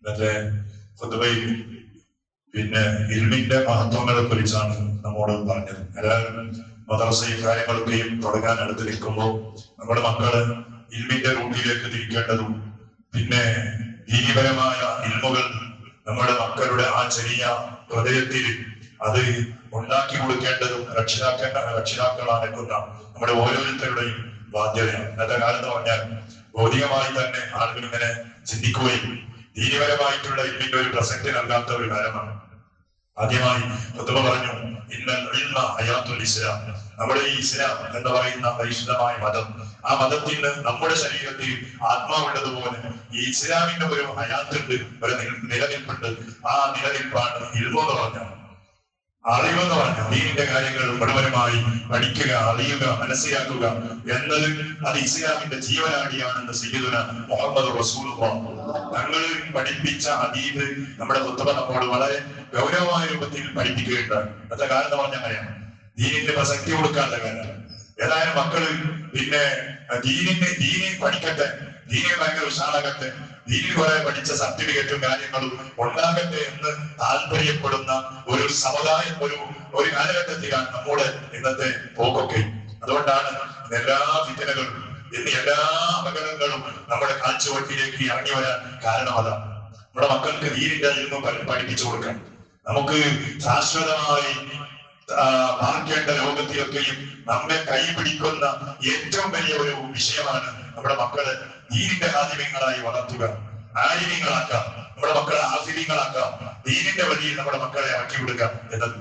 ഇന്നത്തെ പൊതുവയിൽ പിന്നെ ഇൽമിന്റെ മഹത്വങ്ങളെ കുറിച്ചാണ് നമ്മോട് പറഞ്ഞത്. എല്ലാവരും മദ്രസയും കാര്യങ്ങളൊക്കെയും തുടങ്ങാൻ അടുത്ത് നിൽക്കുമ്പോൾ നമ്മുടെ മക്കള് ഇൽമിന്റെ റൂട്ടിലേക്ക് തിരിക്കേണ്ടതും പിന്നെ ദീനീപരമായ ഇൽമുകൾ നമ്മുടെ മക്കളുടെ ആ ചെറിയ ഹൃദയത്തിൽ അത് ഉണ്ടാക്കി കൊടുക്കേണ്ടതും രക്ഷിതാക്കളാണ് എന്ന നമ്മുടെ ഓരോരുത്തരുടെയും ബാധ്യതയാണ്. ഇന്നത്തെ കാലത്ത് പറഞ്ഞാൽ ഭൗതികമായി തന്നെ ആളുകൾ ഇങ്ങനെ ചിന്തിക്കുകയും ദീനപരമായിട്ടുള്ള ഇൽമിന്റെ ഒരു പ്രസക്തി നൽകാത്ത ഒരു കാലമാണ്. ആദ്യമായി ഖുതുബ പറഞ്ഞു, ഇന്നൽ ഇൽമ ഹയാത്തുൽ ഇസ്ലാം. നമ്മുടെ ഈ ഇസ്ലാം എന്ന് പറയുന്ന പരിശുദ്ധമായ മതം, ആ മതത്തിന് നമ്മുടെ ശരീരത്തിൽ ആത്മാവുള്ളതുപോലെ ഈ ഇസ്ലാമിന്റെ ഒരു ഹയാത്തുണ്ട്, ഒരു നിലനിൽപ്പുണ്ട്. ആ നിലനിൽപ്പാണ് ഇൽമു എന്ന് പറഞ്ഞത്. അറിവെന്ന് പറഞ്ഞു ദീനിന്റെ കാര്യങ്ങൾ ഗുണപരമായി പഠിക്കുക, അറിയുക, മനസ്സിലാക്കുക എന്നത് അത് ഇസ്ലാമിന്റെ ജീവനാടിയാണെന്ന് സയ്യിദുനാ മുഹമ്മദ് റസൂലുള്ളാഹി തങ്ങൾ പഠിപ്പിച്ച ഹദീസ് നമ്മുടെ ഖുതുബ നമ്മോട് വളരെ ഗൗരവമായ രൂപത്തിൽ പഠിപ്പിക്കുകയുണ്ടായി. അന്നത്തെ കാലത്ത് പറഞ്ഞ അങ്ങനെയാണ്, ദീനിന്റെ പ്രസക്തി കൊടുക്കാത്ത കാലം. ഏതായാലും മക്കള് പിന്നെ ദീനിനെ പഠിക്കട്ടെ, ദീനിൽ ഭയങ്കര ഉഷാറാകട്ടെ, ദീനിൽ കുറെ പഠിച്ച സർട്ടിഫിക്കറ്റും കാര്യങ്ങളും ഉണ്ടാകട്ടെ എന്ന് താല്പര്യപ്പെടുന്ന ഒരു സമുദായം, ഒരു കാലഘട്ടത്തിലാണ് നമ്മുടെ ഇന്നത്തെ പോക്കൊക്കെ. അതുകൊണ്ടാണ് എല്ലാ ഫിത്നകളും എല്ലാ അപകടങ്ങളും നമ്മുടെ കാഴ്ചവട്ടിലേക്ക് ഇറങ്ങി വരാൻ കാരണം അതാണ്. നമ്മുടെ മക്കൾക്ക് ദീനിന്റെ ഇൽമു പഠിപ്പിച്ചു കൊടുക്കണം. നമുക്ക് ശാശ്വതമായി പാർക്കേണ്ട ലോകത്തിലൊക്കെയും നമ്മെ കൈപിടിക്കുന്ന ഏറ്റവും വലിയ ഒരു വിഷയമാണ് നമ്മുടെ മക്കളെ ദീനിന്റെ ആദിമ്യങ്ങളായി വളർത്തുക, ആലിമ്യങ്ങളാക്കാം, നമ്മുടെ മക്കളെ ആസിര്യങ്ങളാക്കാം, ദീനിന്റെ വഴിയിൽ നമ്മുടെ മക്കളെ ഇറക്കി വിടുക എന്നത്.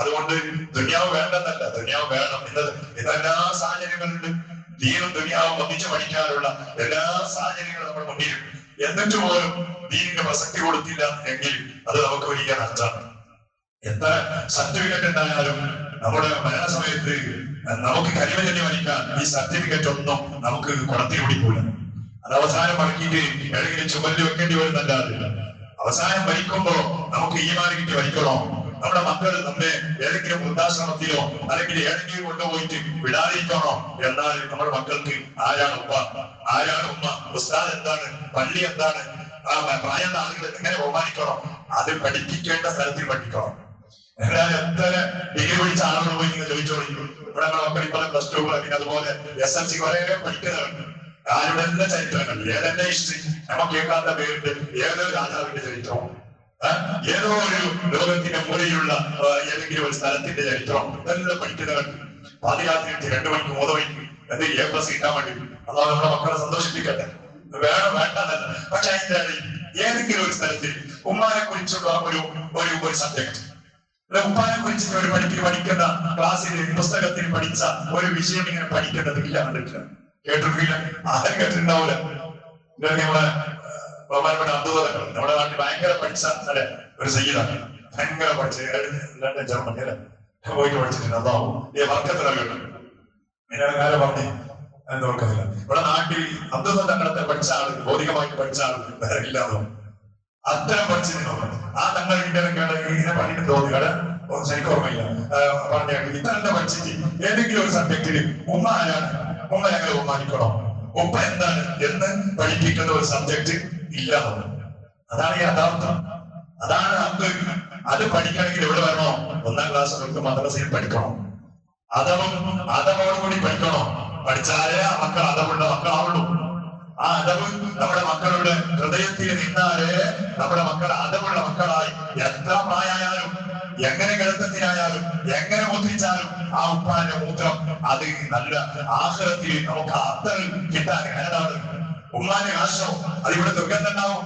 അതുകൊണ്ട് ദുനിയാവ് വേണ്ടെന്നല്ല, ദുനിയാവ് വേണം എന്നത് എല്ലാ സാഹചര്യങ്ങളിലും ദീനും ദുനിയാവും ഒന്നിച്ചു പഠിക്കാനുള്ള എല്ലാ സാഹചര്യങ്ങളും നമ്മുടെ മുന്നിലും. എന്നിട്ട് പോലും ദീനിന്റെ പ്രസക്തി കൊടുത്തില്ല എങ്കിൽ അത് നമുക്ക് വലിയ നഷ്ടമാണ്. എത്ര സർട്ടിഫിക്കറ്റ് ഉണ്ടായാലും നമ്മുടെ മരണസമയത്ത് നമുക്ക് കരിമ ചൊല്ലി മരിക്കാൻ ഈ സർട്ടിഫിക്കറ്റ് ഒന്നും നമുക്ക് കുടത്തിൽ പിടിക്കൂല. അത് അവസാനം മടക്കിയിട്ട് ഏതെങ്കിലും ചുമലിൽ വെക്കേണ്ടി വരുന്നല്ലാതെ അവസാനം മരിക്കുമ്പോ നമുക്ക് ഈമാൻ കിട്ടി മരിക്കണോ, നമ്മുടെ മക്കൾ നമ്മെ ഏതെങ്കിലും വൃദ്ധാശ്രമത്തിലോ അല്ലെങ്കിൽ ഏതെങ്കിലും കൊണ്ടുപോയിട്ട് വിടാതിരിക്കണോ എന്നാൽ നമ്മുടെ മക്കൾക്ക് ആരാണ് ഉപ്പ, ആരാണ് ഉമ്മ, ഉസ്താദ് എന്താണ്, പള്ളി എന്താണ്, ആ പ്രായമുള്ള ആളുകൾ എങ്ങനെ ബഹുമാനിക്കണം, അത് പഠിപ്പിക്കേണ്ട സ്ഥലത്തിൽ പഠിക്കണം. എത്ര ഡിഗ്രി പഠിച്ച ആളുകൾ പോയി നിങ്ങൾ ചോദിച്ചോളൂ. ഇവിടെ മക്കൾ പ്ലസ് ടു പിന്നെ അതുപോലെ SLC കുറെ പഠിക്കുന്നവരുണ്ട്. ആരുടെ എല്ലാ ചരിത്രങ്ങൾ, ഏതെല്ലാം ഹിസ്റ്ററി നമുക്ക് കേൾക്കാത്ത പേരുണ്ട്, ഏതൊരു രാജാവിന്റെ ചരിത്രം, ഏതോ ഒരു ലോകത്തിന്റെ മൂലയിലുള്ള ഏതെങ്കിലും ഒരു സ്ഥലത്തിന്റെ ചരിത്രം ഇതെല്ലാം പഠിക്കുന്നവരുണ്ട്. പാതിരാത്രി 2 മണിക്ക് 3 മണിക്ക് എന്തെങ്കിലും A+ കിട്ടാൻ വേണ്ടി അതാണ് നമ്മുടെ മക്കളെ സന്തോഷിപ്പിക്കട്ടെ, വേണം വേണ്ടെന്നല്ല. പക്ഷെ അതിന്റെ ഏതെങ്കിലും ഒരു സ്ഥലത്തിൽ ഉമ്മാനെ കുറിച്ചുള്ള ഒരു സബ്ജക്ട്, ഉപ്പാനെ കുറിച്ച് ഒരു പഠിക്കുന്ന ക്ലാസ്സിൽ പുസ്തകത്തിൽ പഠിച്ച ഒരു വിഷയം ഇങ്ങനെ പഠിക്കേണ്ടതില്ല, കണ്ടിട്ടില്ല, കേട്ടിട്ടില്ല, ആരും കേട്ടിട്ടുണ്ടാവില്ല. നമ്മളെ ബഹുമാനപ്പെട്ട അബ്ദുൽ നമ്മുടെ നാട്ടിൽ ഭയങ്കര പഠിച്ച അല്ലെ ഒരു സയ്യിദാണ്, ഭയങ്കര പഠിച്ച ജർമ്മനി അല്ലെ പോയിട്ട് പഠിച്ചിട്ടുണ്ട്. അതാവും ഈ വർക്കത്തിലറിയുള്ളൂ, ഇങ്ങനെ കാര്യം പറഞ്ഞേ എന്ന് ഓർക്കുന്നില്ല. ഇവിടെ നാട്ടിൽ അബ്ദുൽ തങ്ങളത്തെ പഠിച്ച ആള്, ഭൗതികമായിട്ട് പഠിച്ച ആള് വേറെ ഇല്ലാതെ അത്തരം പഠിച്ചിരുന്നു. ആ തങ്ങൾ ഇങ്ങനെ പഠിക്കാൻ തോന്നിയാണ് ശരിക്കും ഓർമ്മയില്ല. പറഞ്ഞ ഇത്തരം പഠിച്ചിട്ട് ഏതെങ്കിലും ഒരു സബ്ജക്റ്റില് ഉമ്മ ആരാണ്, ഉമ്മ ഞങ്ങൾ ബഹുമാനിക്കണോ, ഉപ്പ എന്താണ് എന്ന് പഠിപ്പിക്കുന്ന ഒരു സബ്ജക്ട് ഇല്ല. അതാണ് യഥാർത്ഥം, അതാണ് നമുക്ക്. അത് പഠിക്കണമെങ്കിൽ എവിടെ വരണോ, 1ാം ക്ലാസ് തൊട്ട് മദ്രസയിൽ പഠിക്കണം. അതവോടുകൂടി പഠിക്കണോ, പഠിച്ചാലേ ആ മക്കൾ അതവുള്ള മക്കളാവുള്ളൂ. ആ അതവ് നമ്മുടെ മക്കളുടെ ഹൃദയത്തിൽ നിന്നാലേ നമ്മുടെ മക്കൾ അതവുള്ള മക്കളായി. എത്ര പ്രായമായാലും, എങ്ങനെ ഗണിതത്തിനായാലും, എങ്ങനെ മുദ്രിച്ചാലും ആ ഉപ്പാന്റെ മൂത്രം അത് നല്ല ആഹ്റത്തിൽ നമുക്ക് അത്തൽ കിട്ടാൻ ഏതാണ് ഉമ്മാന്റെ ആശം. അതിവിടെ ദുർഗന്ധണ്ടാവും,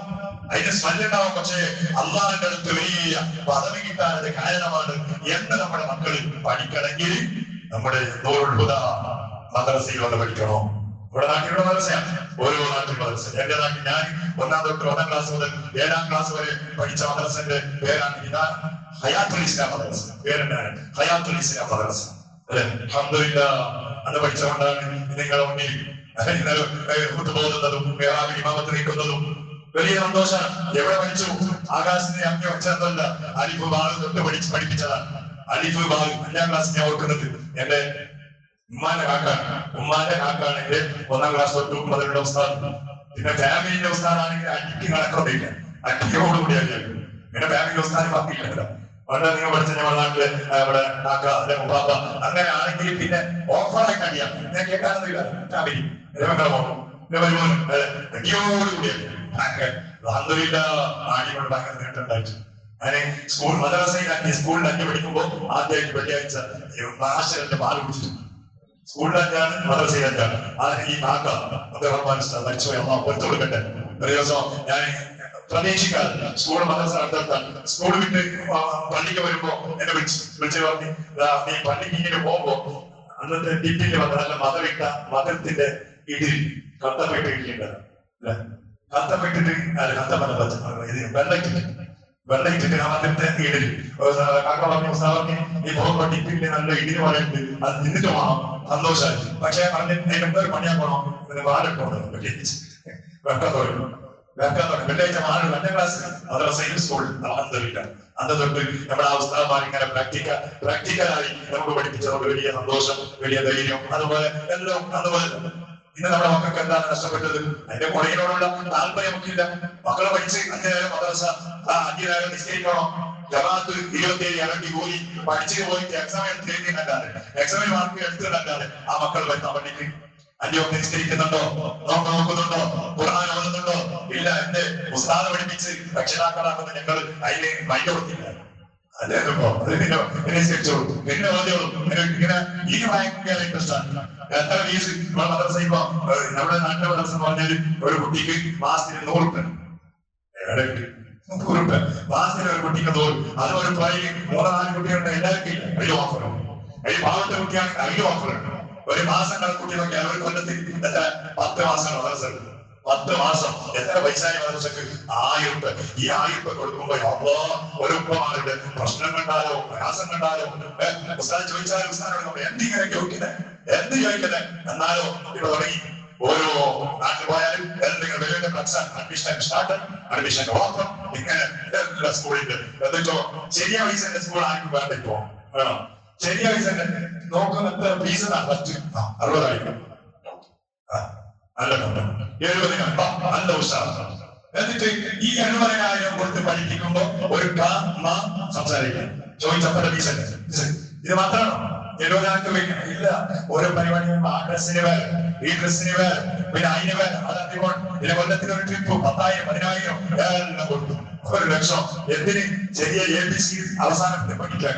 അതിന്റെ സ്മെല്ലുണ്ടാവും, പക്ഷേ അള്ളാഹിന്റെ അടുത്ത് വലിയ പദവി കിട്ടാൻ അത് കാരണമാണ് എന്ന് നമ്മുടെ മക്കൾ പഠിക്കണമെങ്കിൽ നമ്മുടെ നൂറുൽ ഹുദാ മദ്രസയിൽ വന്ന് പഠിക്കണോ. ഇവിടെ നാട്ടിലുള്ള മദ്രസയാണ്, ഓരോ നാട്ടിൽ മദ്രസ. എന്റെ നാട്ടിൽ ഞാൻ 1ാം തൊട്ട് 1ാം ക്ലാസ് മുതൽ 7ാം ക്ലാസ് വരെ പഠിച്ച മദ്രസന്റെ പേരാണ് ഹയാത്തുൽ ഇസ്ലാം മദ്രസ. പേരെന്താണ്? ഹയാത്തുൽ ഇസ്ലാം മദ്രസ. അല്ലെ, അൽഹംദുലില്ലാഹ്. അന്ന് പഠിച്ചുകൊണ്ടാണ് നിങ്ങളുടെ മുന്നിൽ പോകുന്നതും ഇമാമത്ത് നിൽക്കുന്നതും വലിയ സന്തോഷമാണ്. എവിടെ പഠിച്ചു? ആകാശത്തിന് അങ്ങ് വെച്ചതല്ല, അലിഫ് ബാഗ് തൊട്ട് പഠിപ്പിച്ചതാണ്. അലിഫ് ബാഗ് 5ാം ക്ലാസ് ഞാൻ ഓർക്കുന്നത്. എന്റെ ഉമ്മാന്റെ കാക്കാണ് എന്റെ 1ാം ക്ലാസ് തൊട്ട് മുതലുള്ള ഉസ്താദ്. പിന്നെ ഫാമിലിന്റെ ഉസ്താദാണെങ്കിൽ അടിക്ക് കണക്കൊന്നുമില്ല, അടിയോടുകൂടി അറിയാം. പിന്നെ ഫാമിലി ഉസ്താദ് പറഞ്ഞില്ലല്ലോ, അവിടെ നിങ്ങൾ പഠിച്ച ഞങ്ങളുടെ നാട്ടില് ഇവിടെ കാക്ക അല്ലെ മുപ്പാപ്പ അങ്ങനെ ആണെങ്കിൽ പിന്നെ ഓഫറായിട്ട് അറിയാം. ഞാൻ കേൾക്കാനൊന്നുമില്ല ഫാമിലി അടിയോടുകൂടിയല്ലേ അൽഹംദുലില്ല. ആടിയോട് ഭയങ്കര നേട്ടമുണ്ടായിട്ട് അങ്ങനെ സ്കൂൾ മദ്രസയിലാക്കി സ്കൂളിൽ അഞ്ച് പഠിക്കുമ്പോ ആദ്യമായിട്ട് വെള്ളിയാഴ്ച മാഷന്റെ പാല് കുടിച്ചിട്ടുണ്ട്. സ്കൂളിൽ അഞ്ചാണ്, മദ്രസയിൽ അഞ്ചാണ്. ഈ കാക്ക മരിച്ചുപോയി അമ്മ പുറത്തു കൊടുക്കട്ടെ. ഒരു ദിവസം ഞാൻ പ്രതീക്ഷിക്കാതെ സ്കൂൾ മദ്രസ അടുത്താണ്, സ്കൂൾ വിട്ട് പള്ളിക്ക് വരുമ്പോ എന്നെ വിളിച്ചു പറഞ്ഞു, നീ പള്ളിക്ക് ഇങ്ങനെ പോകുമ്പോ അന്നത്തെ ടിപ്പിന്റെ നല്ല മതമിട്ട മതത്തിന്റെ ഇതിൽ കത്തപ്പെട്ട് ഇരിക്കേണ്ടത് അല്ലെ, കത്തപ്പെട്ടിട്ട് വെള്ളയിട്ടിട്ട് മതത്തിന്റെ ഇടിൽ കാക്ക പറഞ്ഞു സാറിന് ഈ പോകുമ്പോ ടിപ്പിന്റെ നല്ല ഇടിന് പറയുന്നുണ്ട്, അത് നിന്നിട്ട് പോകണം സന്തോഷമായി. പക്ഷെ പറഞ്ഞ് അതിനെന്തൊരു പണിയാക്കണോ വാലൊക്കെ വെക്കാൻ തുടങ്ങി. വെള്ളിയാഴ്ച മാറി 2ാം ക്ലാസ് മദ്രസയിൽ സ്കൂൾ അന്തരില്ല. അന്ന് തൊട്ട് നമ്മുടെ ആ ഉസ്താദന്മാർ ഇങ്ങനെ പ്രാക്ടിക്കലായി നമുക്ക് പഠിപ്പിച്ചതുകൊണ്ട് വലിയ സന്തോഷം, വലിയ ധൈര്യം, അതുപോലെ എല്ലാം അതുപോലെ. ഇന്ന് നമ്മുടെ മക്കൾക്ക് എന്താണ് നഷ്ടപ്പെട്ടത്? അതിന്റെ പുറകിനോടുള്ള താല്പര്യം നമുക്കില്ല. മക്കളെ പഠിച്ച് 5 നേരം മദ്രസ 5 നേരം നിശ്ചയിക്കണോ, ജമാഅത്ത് 27 ഇറങ്ങി പോയി പഠിച്ചു പോയിട്ട് എക്സാം എടുത്ത് എഴുതിയല്ലാതെ എക്സാമിന് മാർക്ക് എടുത്തിട്ടല്ലാതെ ആ മക്കൾ വരുന്ന പള്ളിക്ക് 5 വക്ത് നിശ്ചയിക്കുന്നുണ്ടോ, നോക്കുന്നുണ്ടോ, ഖുർആൻ ഓതുന്നുണ്ടോ? ഇല്ല. എന്റെ ഉസ്താദ് പഠിപ്പിച്ച് രക്ഷിതാക്കളാക്കുന്ന ഞങ്ങൾ അതിന് മൈൻഡ് കൊടുത്തില്ല. പിന്നെ ഇങ്ങനെ ഈ ഭയങ്കര ഇൻട്രസ്റ്റ് ആണ്. എത്ര ഫീസ് മദ്രസ ഇപ്പൊ നമ്മുടെ നാട്ടിലെ മദ്രസ എന്ന് പറഞ്ഞാൽ ഒരു കുട്ടിക്ക് മാസത്തിന് 100 രൂപ, 100 രൂപ മാസത്തിന് ഒരു കുട്ടിക്ക് 100. അത് ഒരു പ്രായം 3-4 കുട്ടികളുണ്ട്, എല്ലാവർക്കും ഇല്ല. അതിൽ ഓഫറും അതിൽ പാവത്തെ കുട്ടിയാണെങ്കിൽ അതിലും ഓഫറുണ്ട്. ഒരു മാസം കണക്കൂട്ടി നോക്കിയാൽ ഒരു കൊല്ലത്തിൽ എത്ര 10 മാസം മദ്രസ, 10 മാസം എത്ര പൈസയായി മദ്രസക്ക്? 1000 രൂപ. ഈ 1000 രൂപ കൊടുക്കുമ്പോ ഒരു ഉപ്പമാരുടെ പ്രശ്നം കണ്ടാലോ പ്രയാസം കണ്ടാലോ ഉസ്താദ് ചോദിച്ചാലും ഉസ്താദിനോട് എന്തിങ്ങനെ ചോദിക്കുന്നത്, എന്ത് ചോദിക്കുന്നത് എന്നാലോ ഇവിടെ തുടങ്ങി. ഓരോ നാട്ടിൽ പോയാലും അഡ്മിഷൻ സ്റ്റാർട്ട്, അഡ്മിഷൻ ഓഫർ, ഇങ്ങനെ എല്ലാ സ്കൂളിന്റെ എന്നിട്ടോ ചെറിയ പൈസന്റെ സ്കൂൾ ആർക്കും വേണ്ട. ഇപ്പോ വേണം ചെറിയ പൈസന്റെ നോക്കുന്ന എത്ര ഫീസ് ഫസ്റ്റ് 60,000 നല്ല 70,000 നല്ല ഉത്സാഹം. എന്നിട്ട് ഈ 70,000 കൊടുത്ത് പഠിപ്പിക്കുമ്പോ ഒരു സംസാരിക്കാം ചോദിച്ചപ്പോ ഫീസല്ലേ. ഇത് മാത്രമാണോ 70,000 ഇല്ല? ഓരോ പരിപാടിയും ആ ഡ്രസ്സിന് വേറെ, ഈ ഡ്രസ്സിന് വേറെ, പിന്നെ അതിന് വേറെ, അതപ്പോൾ ഇതിലെ കൊല്ലത്തിന് ഒരു ട്രിപ്പ് 10,000 10,000 എല്ലാം കൊടുത്തു. 1 ലക്ഷം എന്തിന്? ചെറിയ ABC അവസാനത്തിന് പഠിക്കാൻ,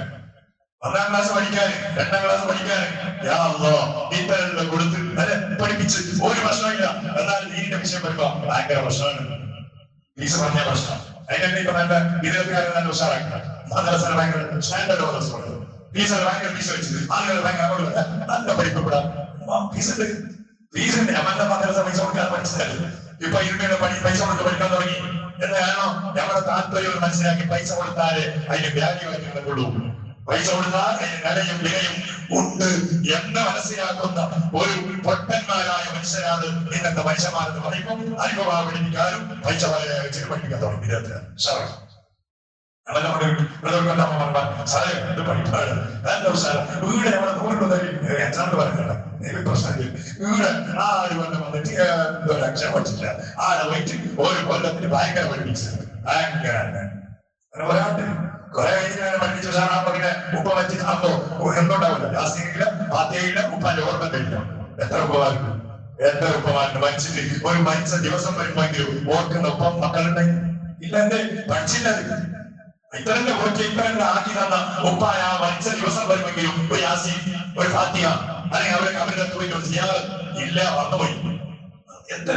1ാം ക്ലാസ് പഠിക്കാൻ, 2ാം ക്ലാസ് പഠിക്കാൻ ഇത്തരം കൊടുത്ത് അല്ലെ പഠിപ്പിച്ച് ഒരു പ്രശ്നമില്ല. എന്നാൽ ഇതിന്റെ വിഷയം വരുമ്പോ ഭയങ്കര പ്രശ്നമാണ്. ഫീസ് പറഞ്ഞ പ്രശ്നം. അതിനെ ഇപ്പൊ നല്ല വിദ്യാർത്ഥികാരെ നല്ല ഉഷാറാക്കി മദ്രസ ഭയങ്കര സ്റ്റാൻഡേർഡ് മദ്രസ, ഫീസ് ഭയങ്കര ഫീസ് വെച്ചത് ആളുകൾ ഭയങ്കര നല്ല പഠിക്കപ്പെടാം. ഫീസിന്റെ അവന്റെ മദ്രസ പൈസ കൊടുക്കാൻ പഠിച്ചതല്ല. ഇപ്പൊ ഇരുമയുടെ പൈസ കൊടുത്ത് പഠിക്കാൻ തുടങ്ങി. എന്താണോ നമ്മുടെ താല്പര്യം മനസ്സിലാക്കി പൈസ കൊടുത്താലേ അതിന് വാല്യൂ ആയിട്ടുള്ളൂ. പൈസ കൊടുത്താൽ അതിന് നിലയും വിലയും ഉണ്ട് എന്ന് മനസ്സിലാക്കുന്ന ഒരു പൊട്ടന്മാരായ മനുഷ്യരാണ് ഇന്നത്തെ മനുഷ്യന്മാരെന്ന് പറയുമ്പോൾ അനുഭവം പഠിപ്പിക്കാനും പൈസ വെച്ച് പഠിപ്പിക്കാൻ തുടങ്ങി വിദ്യാർത്ഥികൾ. വീട് നമ്മളെ 100 എക്സാമ്പിൾ പറയുന്നുണ്ട്. പ്രശ്നം വീട് 4 കൊല്ലം വന്നിട്ട് അക്ഷരം പഠിച്ചില്ല. ആടെ പോയിട്ട് ഒരു കൊല്ലത്തിന് ഭയങ്കര പഠിപ്പിച്ചത് ഭയങ്കര പറയാണ്ട് കുറെ കഴിഞ്ഞാൽ പഠിപ്പിച്ച സാറാപ്പങ്ങനെ ഉപ്പ വെച്ചിട്ട് അപ്പോ എന്തുണ്ടാവില്ല, ജാസ്തിയില്ല, പാത്തയില്ല, ഉപ്പാന്റെ ഓർമ്മ കഴിയില്ല. എത്ര ഉപ്പമാരുണ്ട് മരിച്ചിട്ട് ഒരു മരിച്ച ദിവസം വരുമ്പോഴെങ്കിലും ഓർക്കുന്ന ഒപ്പം മക്കളുണ്ടെങ്കിൽ ഇല്ല. എന്തേ പഠിച്ചില്ല? ഇത്തരന്റെ കുറച്ച് ഇത്തരന്റെ ആക്കി തന്ന ഉപ്പായ ആ മരിച്ച ദിവസം വരുമെങ്കിലും ഒരു യാസീൻ, ഒരു ഫാത്തിഹ അല്ലെങ്കിൽ അവരുടെ ഇല്ല, മറന്നുപോയി. എന്ത്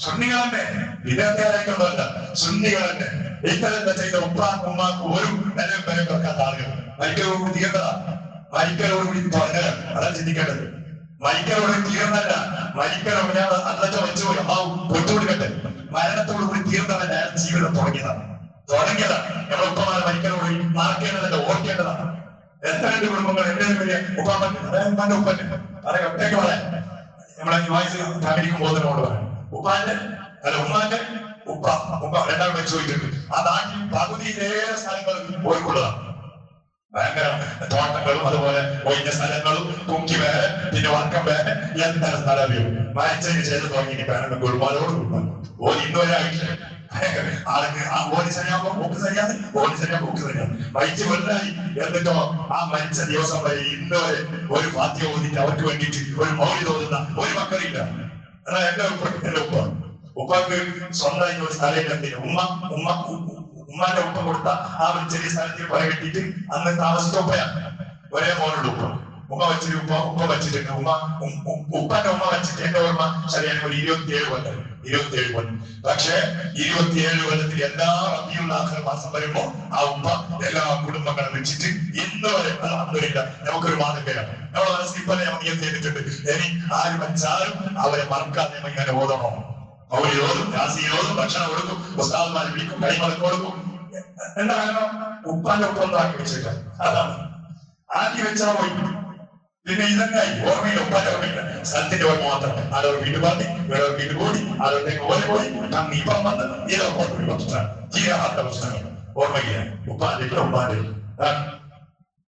സുന്നികളന്നെ വിദ്യാർത്ഥികളായിട്ടുള്ളതല്ല, സുന്നികളന്നെ ഇത്തരത്തെ ചെയ്ത ഉപ്പാക്കും ഉമ്മാക്കും ഒരു നിലയും വിലയും വെക്കാത്ത ആളുകൾ മരിക്കലോടുകൂടി തീർന്നതാ. മരിക്കലോടുകൂടി പറഞ്ഞത് അതാണ് ചിന്തിക്കേണ്ടത്. മരിക്കലോട് തീർന്നല്ല, മരിക്കലോട് ഞാൻ അന്നച്ച വെച്ചുപോയി പൊട്ടുകൊടുക്കട്ടെ. മരണത്തോടുകൂടി തീർന്നവൻ അയാൾ ജീവിതം തുടങ്ങിയതാണ്. നമ്മുടെ ഉപ്പമാരെ മരിക്കലോട് മാർക്കേണ്ടതല്ല, ഓർക്കേണ്ടതാണ്. എത്ര കുടുംബങ്ങൾ എന്റെ വലിയ ഉപ്പാന്റെ ഉപ്പന്റെ പറയാം ഒറ്റയ്ക്ക് പറയാം. നമ്മളെ യുവാസ് ഫാമിലിക്ക് പോകുന്നതിനോട് പറയാം ഉപ്പാന്റെ അല്ല ഉമ്മാന്റെ ഉപ്പ 2 മരിച്ചു പോയിട്ടുണ്ട്. ആ നാട്ടിൽ പകുതിയിലേറെ സ്ഥലങ്ങൾ പോയിക്കൊള്ളതാണ്. ഭയങ്കര തോട്ടങ്ങളും അതുപോലെ ഒഴിഞ്ഞ സ്ഥലങ്ങളും കുക്കി വേറെ പിന്നെ വർക്കം വേറെ എന്തൊരു സ്ഥലവും മരിച്ചതിന് ശേഷം തുടങ്ങി കാരണം കുടുംബത്തോട് ഓടി ഇന്നുവരായിട്ട് ആൾക്ക് ആ ഓടി ശരിയാകുമ്പോ പോക്ക് ശരിയാണ് ഓടി ശരിയാ പോക്ക് ശരിയാണ് മരിച്ചു കൊല്ലായി എന്നിട്ടോ ആ മരിച്ച ദിവസം വരെ ഇന്ന് വരെ ഒരു വാദ്യം ഓതിട്ട് അവർക്ക് വേണ്ടിയിട്ട് ഒരു മൗലി തോന്നുന്ന ഒരു മക്കളില്ല. എന്നാൽ എന്റെ ഉപ്പാക്ക് സ്വന്തമായി ഒരു സ്ഥലമില്ല. ഉമ്മാന്റെ ഉപ്പ കൊടുത്ത ആ ഒരു ചെറിയ സ്ഥലത്തിൽ പല കെട്ടിയിട്ട് അന്ന് താമസിച്ച ഉപ്പയാണ്. ഒരേ മോനോട് ഉപ്പ വെച്ചിട്ട് ഉപ്പ വെച്ചിട്ടുണ്ട്. ഉപ്പന്റെ ഉമ്മ വെച്ചിട്ട് എന്റെ ഓർമ്മ ശരിയാണ് ഒരു 27 കൊല്ലം. പക്ഷെ 27 കൊല്ലത്തിൽ എല്ലാ റബീഉൽ ആഖിർ മാസം വരുമ്പോ ആ ഉപ്പ എല്ലാ കുടുംബങ്ങളെ വെച്ചിട്ട് ഇന്ന് വരെ അൽഹംദുലില്ലാ നമുക്കൊരു മാതൃകയാണ്. നമ്മുടെ മനസ്സിൽ ഇപ്പൊ നമുക്ക് ചെയ്തിട്ടുണ്ട്. ഇനി ആര് മരിച്ചാലും അവരെ മറക്കാതെ ഇങ്ങനെ ഓതണോ, അവരോടും രാസിയോടും ഭക്ഷണം കൊടുക്കും, ഉസ്താദ്മാരെ വിളിക്കും, കൈമളക്ക് കൊടുക്കും. എന്താ കാരണം ഉപ്പാന്റെ ഒപ്പം ആക്കി വെച്ചിട്ട് അതാണ് ആക്കി വെച്ചാൽ പോയി. പിന്നെ ഇതങ്ങായി ഓർമ്മയില്ല, ഉപ്പാന്റെ ഓർമ്മയില്ല, സ്ഥലത്തിന്റെ ഓർമ്മ മാത്രം. ആരോ വീട് പാടി വേറെ വീട് കൂടി ആരോട്ടേക്ക് ഓടി പോയി അങ്ങ് ഇപ്പം വന്ന് ഇതൊക്കെ പ്രശ്നമാണ്, ചെയ്യാത്ത പ്രശ്നങ്ങൾ ഓർമ്മയില്ല. ഉപ്പാന്റെ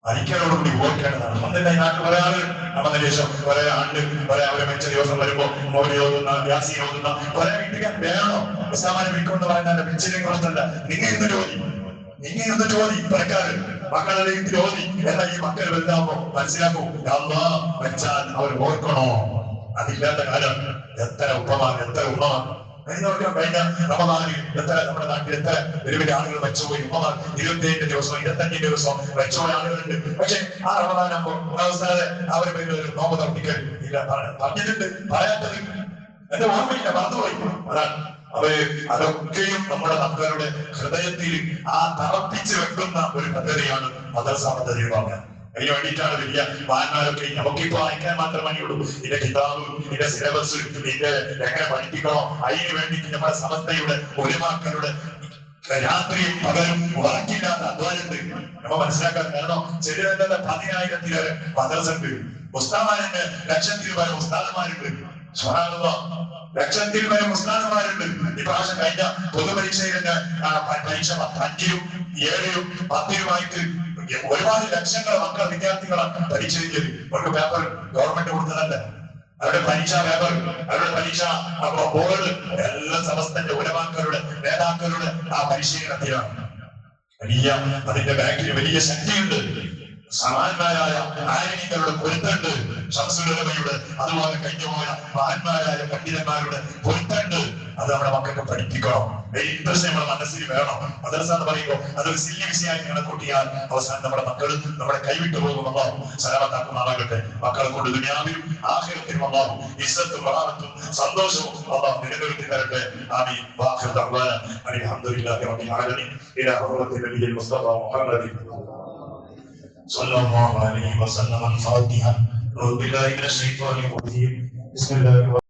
അരിക്കാനോടുകൂടി ഓർക്കേണ്ടതാണ്. അന്നത്തെ നാട്ടിൽ കുറെ ആളുകൾ നമ്മുടെ ദേശം കുറെ ആണ്ട് കുറെ അവരെ മെച്ച ദിവസം വരുമ്പോ മോടി ഓതുന്ന ഗ്യാസി ഓതുന്ന കുറെ വീട്ടുകാർ വേണോ ഉസ്താമാനെ വിളിക്കൊണ്ട് പറയുന്ന പിച്ചിനെ കുറിച്ചല്ല. നിങ്ങൾ ഇന്ന് ജോലി പരക്കാര് മക്കളുടെ ജോലി എന്നാ ഈ മക്കൾ വലുതാകുമ്പോ മനസ്സിലാക്കൂ വെച്ചാൽ അവർ ഓർക്കണോ. അതില്ലാത്ത കാലം എത്ര ഉപ്പമാണ് എത്ര ഉമ്മമാണ്. കഴിഞ്ഞ റമദാനിൽ എത്ര നമ്മുടെ നാട്ടിൽ എത്ര വലിയ ആളുകൾ വെച്ചുപോയി. ഉമ്മമാർ 27 ദിവസം 25 ദിവസം വെച്ചുപോയ ആളുകളുണ്ട്. പക്ഷെ ആ റമദാനാകുമ്പോ അവരെ പേര് നോമ്പ് തർപ്പിക്കൽ ഇല്ല പറഞ്ഞിട്ടുണ്ട്, പറയാത്തത് എന്റെ ഓർമ്മയില്ല, മറന്നുപോയി. അതാണ് അതൊക്കെയും നമ്മുടെ മക്കളുടെ ഹൃദയത്തിൽ ആ തറപ്പിച്ച് വെക്കുന്ന ഒരു പദ്ധതിയാണ് മദ്രസ പദ്ധതി എന്ന് പറഞ്ഞാൽ. അതിന് വേണ്ടിയിട്ടാണ് വലിയ വാന്മാരൊക്കെ നമുക്കിപ്പോ അയക്കാൻ മാത്രം പണിയുള്ളൂ. ഇതിന്റെ കിതാബ്, ഇതിന്റെ സിലബസ്, ഇതിന്റെ എങ്ങനെ പഠിപ്പിക്കണോ അതിന് വേണ്ടിയിട്ട് നമ്മുടെ സമസ്തയുടെ ഉലമാക്കളുടെ രാത്രിയും പകലും ഉറക്കില്ലാത്ത അധ്വാനമുണ്ട്. നമ്മ മനസ്സിലാക്കാൻ കാരണം ചെറിയ 10,000-ലേറെ മദ്രസ ഉണ്ട്. ഉസ്താദ്മാരുണ്ട്, ലക്ഷത്തിൽ വരെ ഉസ്താദ്മാരുണ്ട്. ലക്ഷത്തിൽ വരെ ഉസ്താദ്മാരുണ്ട്. ഇപ്രാവശ്യം കഴിഞ്ഞ പൊതുപരീക്ഷയിലെ പരീക്ഷ 5-ലും 7-ലും 10-ലുമായിട്ട് ഒരുപാട് ലക്ഷങ്ങൾ മക്കൾ വിദ്യാർത്ഥികളെ പരീക്ഷ എഴുതിയത്. അവർക്ക് പേപ്പർ ഗവൺമെന്റ് കൊടുത്തതല്ല, അവരുടെ പരീക്ഷാ പേപ്പർ, അവരുടെ പരീക്ഷ ബോർഡ് എല്ലാ സമസ്തന്റെ ഉലമാക്കളുടെ നേതാക്കളുടെ ആ പരിശീലനത്തിലാണ്. അതിന്റെ ബാക്കിൽ വലിയ ശക്തിയുണ്ട്. സമാന്മാരായ ആര്യങ്ങളുടെ പൊരുത്തണ്ട്, ശംസുലമയുടെ അതുപോലെ കഴിഞ്ഞുപോയ മഹാന്മാരായ പണ്ഡിതന്മാരുടെ പൊരുത്തണ്ട്. അത് നമ്മുടെ മക്കൾക്ക് പഠിപ്പിക്കണം. ഇൻട്രസ്റ്റ് നമ്മുടെ മനസ്സിൽ വേണം. മദ്രസ എന്ന് പറയുമ്പോൾ അതൊരു സില്ലി വിഷയമായി കണക്കൂട്ടിയാൽ അവസാനം നമ്മുടെ മക്കൾ നമ്മുടെ കൈവിട്ടു പോകും. അല്ലാഹു സലാമത്താക്കുമാറാകട്ടെ. മക്കളെ കൊണ്ട് ദുനിയാവിലും ആഖിറത്തിലും അല്ലാഹു ഇസ്സത്തും ബറാഅത്തും സന്തോഷവും അല്ലാഹു നിലനിർത്തി തരട്ടെ. ആമീൻ. വാഖിറു ദഅ്വാനാ അൽഹംദുലില്ലാഹി റബ്ബിൽ ആലമീൻ. ഇലാ ഹദ്റത്തിൽ നബിയിൽ Mustafa Muhammad sallallahu alaihi wasallam. al-Fatiha. A'udzu billahi minasy syaithanir rajim. Bismillahirrahmanirrahim.